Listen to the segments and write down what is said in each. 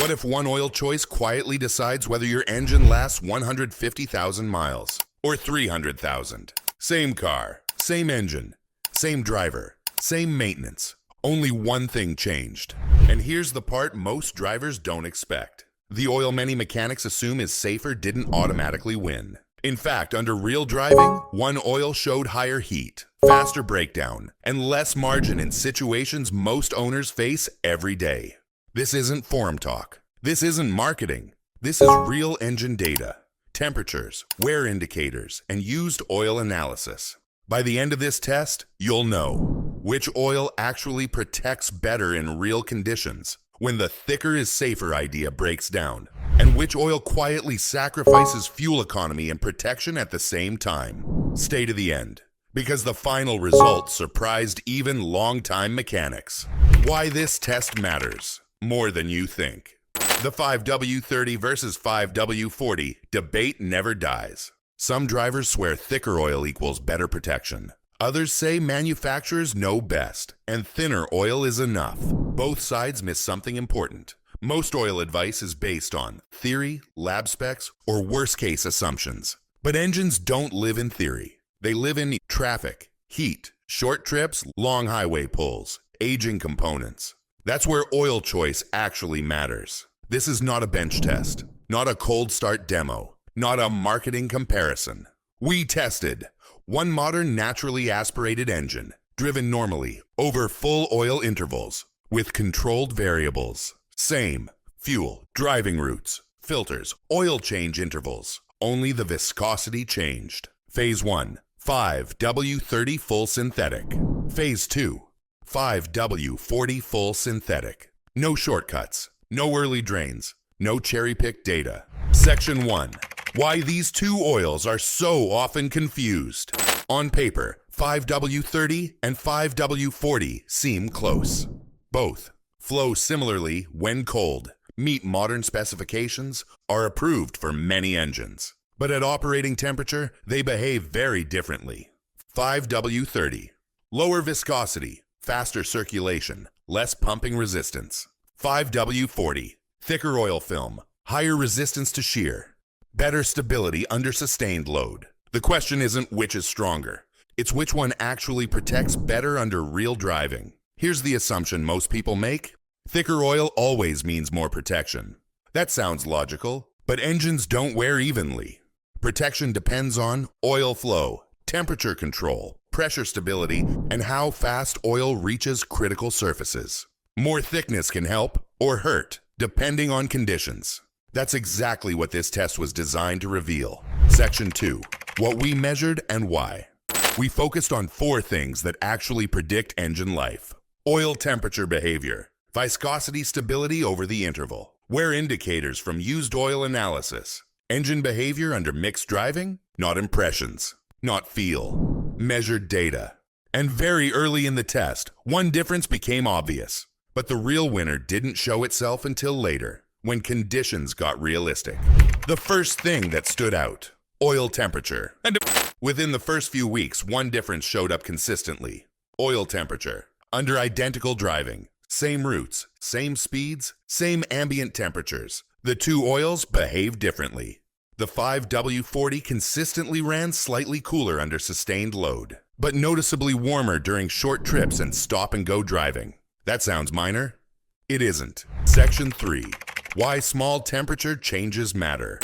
What if one oil choice quietly decides whether your engine lasts 150,000 miles or 300,000? Same car, same engine, same driver, same maintenance. Only one thing changed. And here's the part most drivers don't expect. The oil many mechanics assume is safer didn't automatically win. In fact, under real driving, one oil showed higher heat, faster breakdown, and less margin in situations most owners face every day. This isn't forum talk. This isn't marketing. This is real engine data, temperatures, wear indicators, and used oil analysis. By the end of this test, you'll know which oil actually protects better in real conditions when the thicker is safer idea breaks down, and which oil quietly sacrifices fuel economy and protection at the same time. Stay to the end, because the final results surprised even longtime mechanics. Why this test matters more than you think. The 5W-30 versus 5W-40 debate never dies. Some drivers swear thicker oil equals better protection. Others say manufacturers know best, and thinner oil is enough. Both sides miss something important. Most oil advice is based on theory, lab specs, or worst-case assumptions. But engines don't live in theory. They live in traffic, heat, short trips, long highway pulls, aging components. That's where oil choice actually matters. This is not a bench test, not a cold start demo, not a marketing comparison. We tested one modern naturally aspirated engine, driven normally over full oil intervals with controlled variables. Same fuel, driving routes, filters, oil change intervals. Only the viscosity changed. Phase 1, 5W-30 full synthetic. Phase 2, 5W-40 full synthetic. No shortcuts, no early drains, no cherry-picked data. Section 1. Why these two oils are so often confused. On paper, 5W-30 and 5W-40 seem close. Both flow similarly when cold, meet modern specifications, are approved for many engines. But at operating temperature, they behave very differently. 5W-30. Lower viscosity, faster circulation, less pumping resistance. 5W-40. Thicker oil film, higher resistance to shear, better stability under sustained load. The question isn't which is stronger. It's which one actually protects better under real driving. Here's the assumption most people make. Thicker oil always means more protection. That sounds logical, but engines don't wear evenly. Protection depends on oil flow, temperature control, pressure stability, and how fast oil reaches critical surfaces. More thickness can help or hurt, depending on conditions. That's exactly what this test was designed to reveal. Section 2. What we measured and why. We focused on 4 things that actually predict engine life. Oil temperature behavior, viscosity stability over the interval, wear indicators from used oil analysis, engine behavior under mixed driving, not impressions, not feel, measured data. And very early in the test, one difference became obvious. But the real winner didn't show itself until later, when conditions got realistic. The first thing that stood out, oil temperature. And within the first few weeks, one difference showed up consistently. Oil temperature. Under identical driving, same routes, same speeds, same ambient temperatures. The two oils behave differently. The 5W-40 consistently ran slightly cooler under sustained load, but noticeably warmer during short trips and stop-and-go driving. That sounds minor? It isn't. Section 3. Why small temperature changes matter.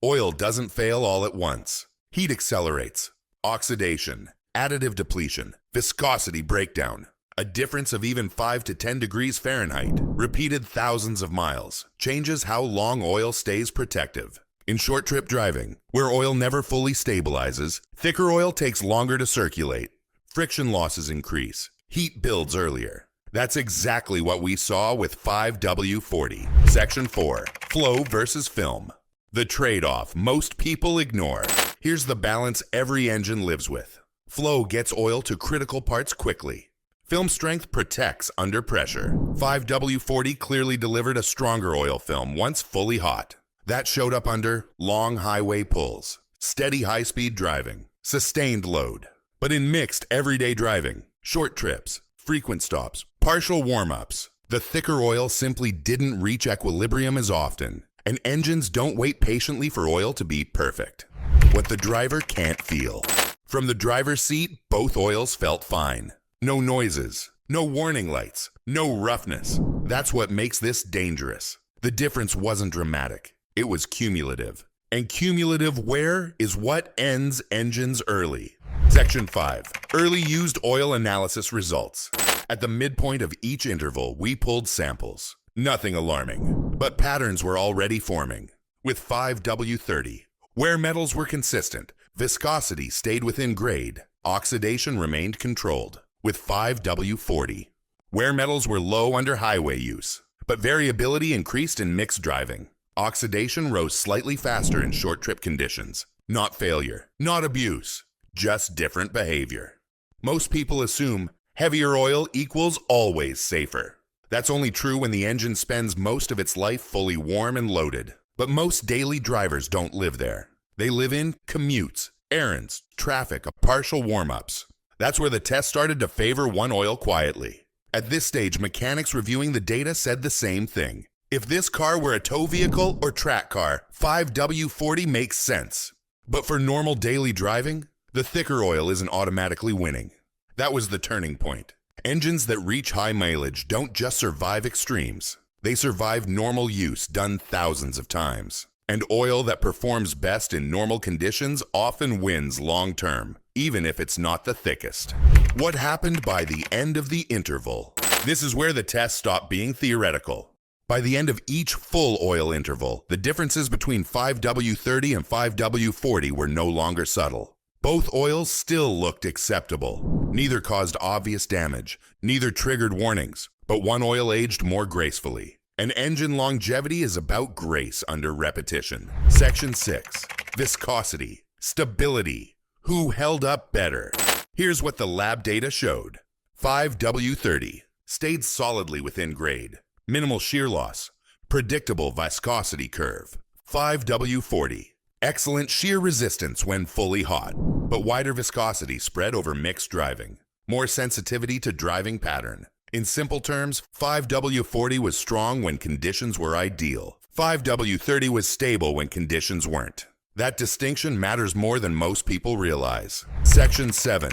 Oil doesn't fail all at once. Heat accelerates. Oxidation, additive depletion, viscosity breakdown. A difference of even 5 to 10 degrees Fahrenheit, repeated thousands of miles, changes how long oil stays protective. In short trip driving, where oil never fully stabilizes, thicker oil takes longer to circulate. Friction losses increase. Heat builds earlier. That's exactly what we saw with 5W-40. Section 4. Flow versus film. The trade-off most people ignore. Here's the balance every engine lives with. Flow gets oil to critical parts quickly. Film strength protects under pressure. 5W-40 clearly delivered a stronger oil film once fully hot. That showed up under long highway pulls, steady high-speed driving, sustained load. But in mixed everyday driving, short trips, frequent stops, partial warm-ups, The thicker oil simply didn't reach equilibrium as often, and engines don't wait patiently for oil to be perfect. What the driver can't feel. From the driver's seat, both oils felt fine. No noises, no warning lights, no roughness. That's what makes this dangerous. The difference wasn't dramatic. It was cumulative. And cumulative wear is what ends engines early. Section 5. Early used oil analysis results. At the midpoint of each interval, we pulled samples. Nothing alarming, but patterns were already forming. With 5W-30, wear metals were consistent, viscosity stayed within grade, oxidation remained controlled. With 5W-40, wear metals were low under highway use, but variability increased in mixed driving. Oxidation rose slightly faster in short trip conditions. Not failure, not abuse, just different behavior. Most people assume heavier oil equals always safer. That's only true when the engine spends most of its life fully warm and loaded. But most daily drivers don't live there. They live in commutes, errands, traffic, partial warm-ups. That's where the test started to favor one oil quietly. At this stage, mechanics reviewing the data said the same thing. If this car were a tow vehicle or track car, 5W-40 makes sense. But for normal daily driving, the thicker oil isn't automatically winning. That was the turning point. Engines that reach high mileage don't just survive extremes. They survive normal use done thousands of times. And oil that performs best in normal conditions often wins long term, even if it's not the thickest. What happened by the end of the interval? This is where the test stopped being theoretical. By the end of each full oil interval, the differences between 5W-30 and 5W-40 were no longer subtle. Both oils still looked acceptable. Neither caused obvious damage, neither triggered warnings, but one oil aged more gracefully. And engine longevity is about grace under repetition. Section 6. Viscosity. Stability. Who held up better? Here's what the lab data showed. 5W-30 stayed solidly within grade. Minimal shear loss. Predictable viscosity curve. 5W-40. Excellent shear resistance when fully hot, but wider viscosity spread over mixed driving. More sensitivity to driving pattern. In simple terms, 5W-40 was strong when conditions were ideal. 5W-30 was stable when conditions weren't. That distinction matters more than most people realize. Section 7.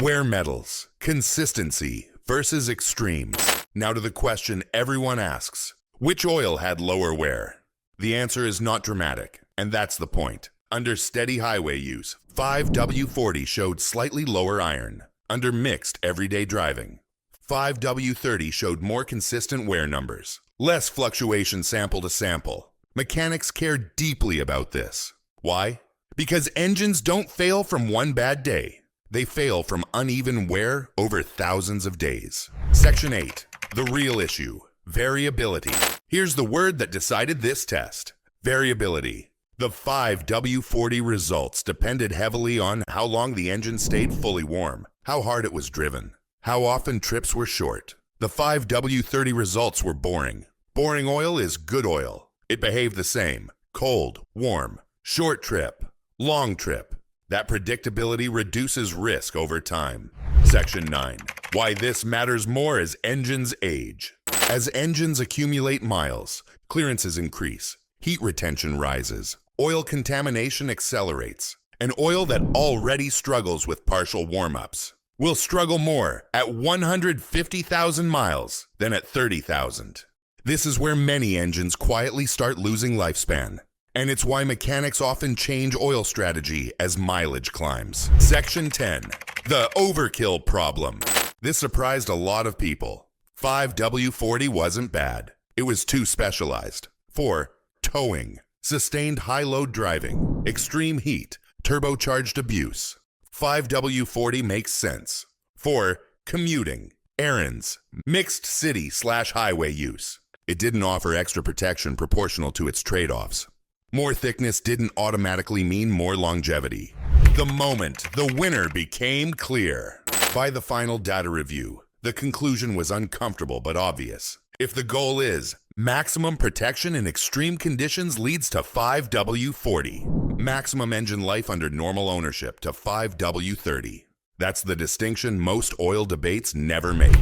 Wear metals. Consistency versus extremes. Now to the question everyone asks. Which oil had lower wear? The answer is not dramatic, and that's the point. Under steady highway use, 5W-40 showed slightly lower iron. Under mixed everyday driving, 5W-30 showed more consistent wear numbers. Less fluctuation sample to sample. Mechanics care deeply about this. Why? Because engines don't fail from one bad day. They fail from uneven wear over thousands of days. Section 8. The real issue. Variability. Here's the word that decided this test. Variability. The 5W-40 results depended heavily on how long the engine stayed fully warm, how hard it was driven, how often trips were short. The 5W-30 results were boring. Boring oil is good oil. It behaved the same. Cold, warm, short trip, long trip. That predictability reduces risk over time. Section 9. Why this matters more as engines age. As engines accumulate miles, clearances increase, heat retention rises, oil contamination accelerates. An oil that already struggles with partial warm-ups will struggle more at 150,000 miles than at 30,000. This is where many engines quietly start losing lifespan. And it's why mechanics often change oil strategy as mileage climbs. Section 10. The overkill problem. This surprised a lot of people. 5W-40 wasn't bad. It was too specialized. For towing, sustained high-load driving, extreme heat, turbocharged abuse. 5W-40 makes sense. For commuting, errands, mixed city/highway use. It didn't offer extra protection proportional to its trade-offs. More thickness didn't automatically mean more longevity. The moment the winner became clear. By the final data review, the conclusion was uncomfortable but obvious. If the goal is maximum protection in extreme conditions leads to 5W-40. Maximum engine life under normal ownership to 5W-30. That's the distinction most oil debates never make.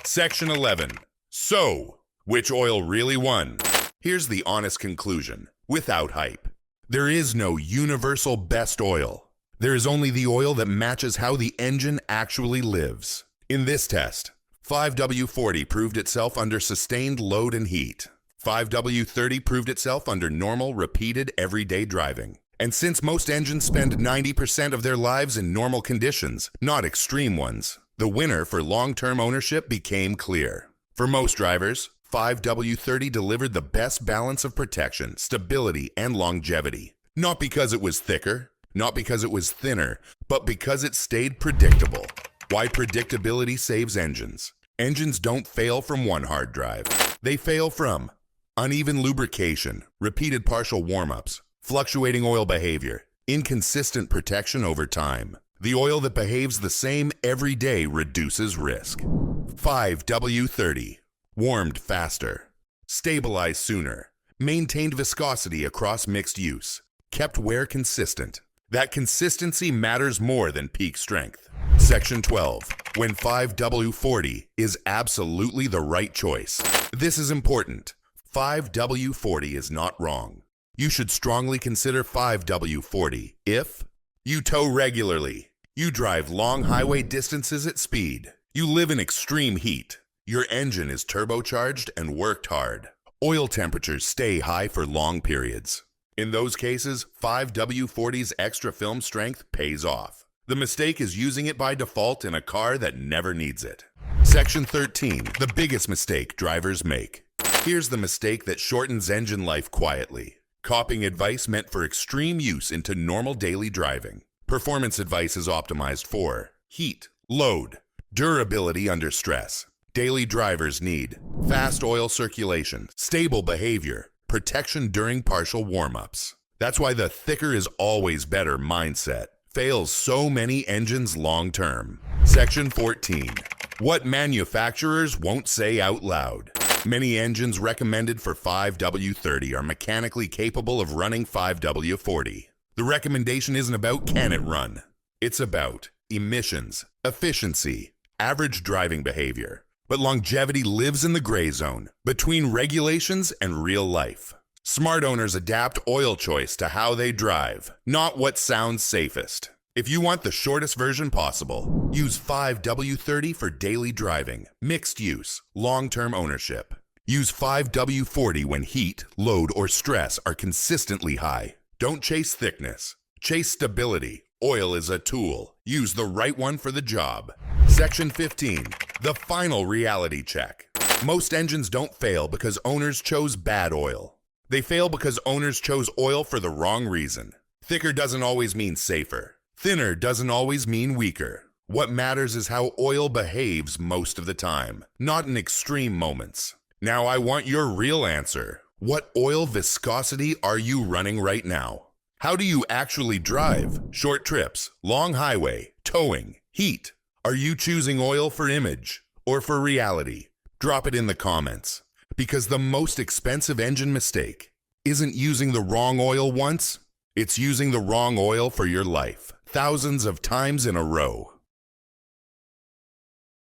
Section 11. So, Which oil really won? Here's the honest conclusion, without hype. There is no universal best oil. There is only the oil that matches how the engine actually lives. In this test, 5W-40 proved itself under sustained load and heat. 5W-30 proved itself under normal, repeated, everyday driving. And since most engines spend 90% of their lives in normal conditions, not extreme ones, the winner for long-term ownership became clear. For most drivers, 5W-30 delivered the best balance of protection, stability, and longevity. Not because it was thicker, not because it was thinner, but because it stayed predictable. Why predictability saves engines. Engines don't fail from one hard drive. They fail from uneven lubrication, repeated partial warm-ups, fluctuating oil behavior, inconsistent protection over time. The oil that behaves the same every day reduces risk. 5W-30. Warmed faster. Stabilized sooner. Maintained viscosity across mixed use. Kept wear consistent. That consistency matters more than peak strength. Section 12. When 5W-40 is absolutely the right choice. This is important. 5W-40 is not wrong. You should strongly consider 5W-40 if you tow regularly, you drive long highway distances at speed, you live in extreme heat, your engine is turbocharged and worked hard, oil temperatures stay high for long periods. In those cases, 5W-40's extra film strength pays off. The mistake is using it by default in a car that never needs it. Section 13. The biggest mistake drivers make. Here's the mistake that shortens engine life quietly. Copying advice meant for extreme use into normal daily driving. Performance advice is optimized for heat, load, durability under stress. Daily drivers need fast oil circulation, stable behavior, protection during partial warm-ups. That's why the thicker is always better mindset fails so many engines long-term. Section 14. What manufacturers won't say out loud. Many engines recommended for 5W-30 are mechanically capable of running 5W-40. The recommendation isn't about can it run. It's about emissions, efficiency, average driving behavior. But longevity lives in the gray zone, between regulations and real life. Smart owners adapt oil choice to how they drive, not what sounds safest. If you want the shortest version possible, use 5W-30 for daily driving, mixed use, long-term ownership. Use 5W-40 when heat, load, or stress are consistently high. Don't chase thickness. Chase stability. Oil is a tool. Use the right one for the job. Section 15. The final reality check. Most engines don't fail because owners chose bad oil. They fail because owners chose oil for the wrong reason. Thicker doesn't always mean safer. Thinner doesn't always mean weaker. What matters is how oil behaves most of the time, not in extreme moments. Now I want your real answer. What oil viscosity are you running right now? How do you actually drive? Short trips, long highway, towing, heat. Are you choosing oil for image or for reality? Drop it in the comments. Because the most expensive engine mistake isn't using the wrong oil once, it's using the wrong oil for your life, thousands of times in a row.